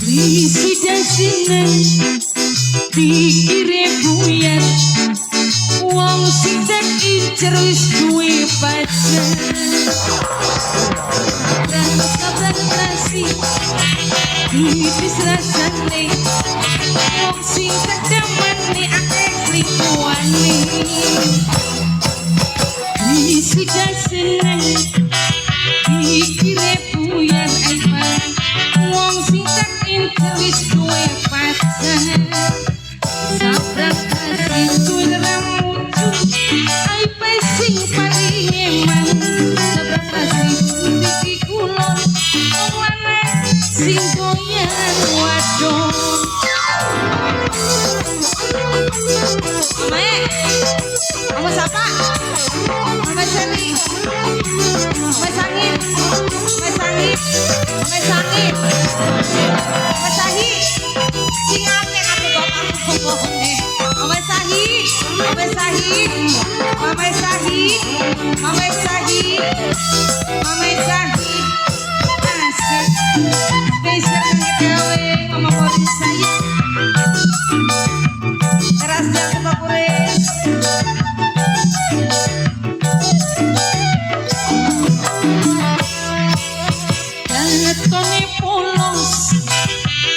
Risi dasinan pikire buyar wong sing tak incer wis duwe pacar sabran nasi tipis rasane wong sing tak damane akeh selingkuhane risi dasinan pikire buyar aiman wong sing tak wis duwe pacar sabran kasih duwe ramucu ai sing paling emang sabran kasih iki kulon wong lanang sing doyan wadon Mama siapa? Mama Sani Mama Sangit Mama Sangit Mama Sangit Mama Sahi sing ate bapak ngomongnya Mama Sahi Mama Sahi Mama Sahi Mama Sahi Mama Sahi asik spesial gawe Mama Boris saya teras jalan Pak Kures Tone polos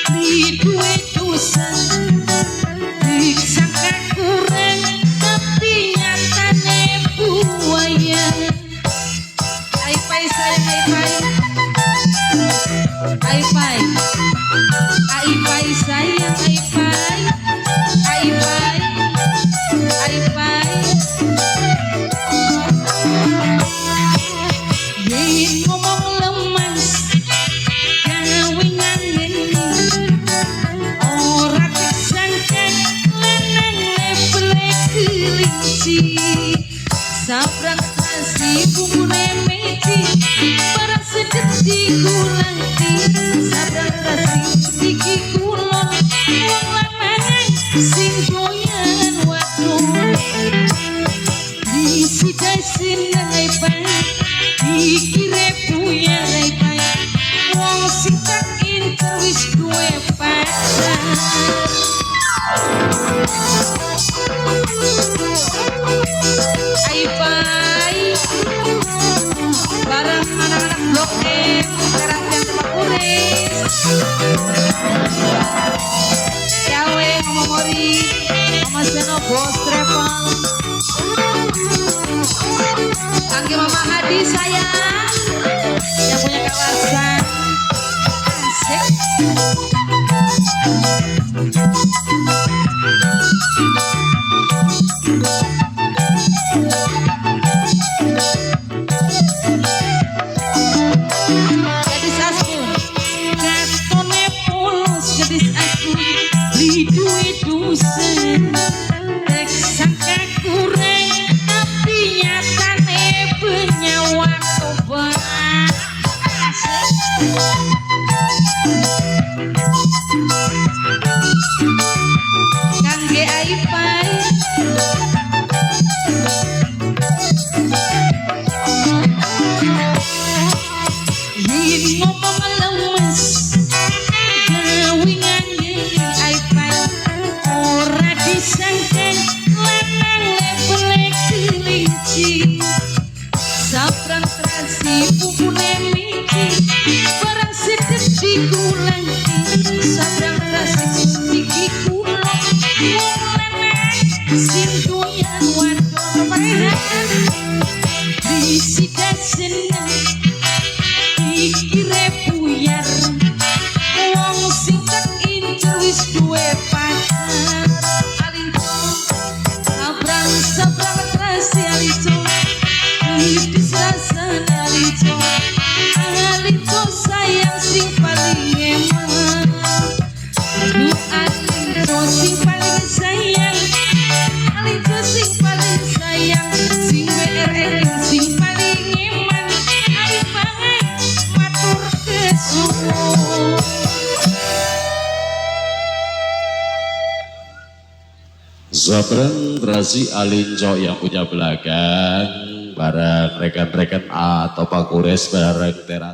di duwe dosa disangka kurang tapi nyatane buaya ai pai sayang ai pai sayang ai pai yen ngomong lemas sabran kasih bumbu meci barang sedep digulanti sabran kasih diki kulon wong lanang sing doyan wadon disi dasin ai pai dikire buyar ai pai wong sing tak incer wis duwe pacar Pai barang anak-anak blok M sekarang yang Pak Kures Yawe Mama Mori Mama Seno Bos Travel Kangge Mama Hadi sayang yang punya kawasan asik Kangge ai pai yen ngomong lemes gawe ngangge ai pai ora disangkan lanang lebele kelinci sabran terasi bubune miki barang sedep digulanti sabran terasi diki kulon wong lanang sing doyan wadon parehan disi dasen dikire buyar wong sing tak incer wis duwe pacar alinco sabran terasi alinco Idis rasane alinco sayang sing paling emang lu alinco sing paling sayang alinco sing paling sayang sing BRR sing paling emang ai banget matur kesuwun Zabran Terasi Alinco yang punya belakang bareng rekan-rekan atau Pak Kures bareng teras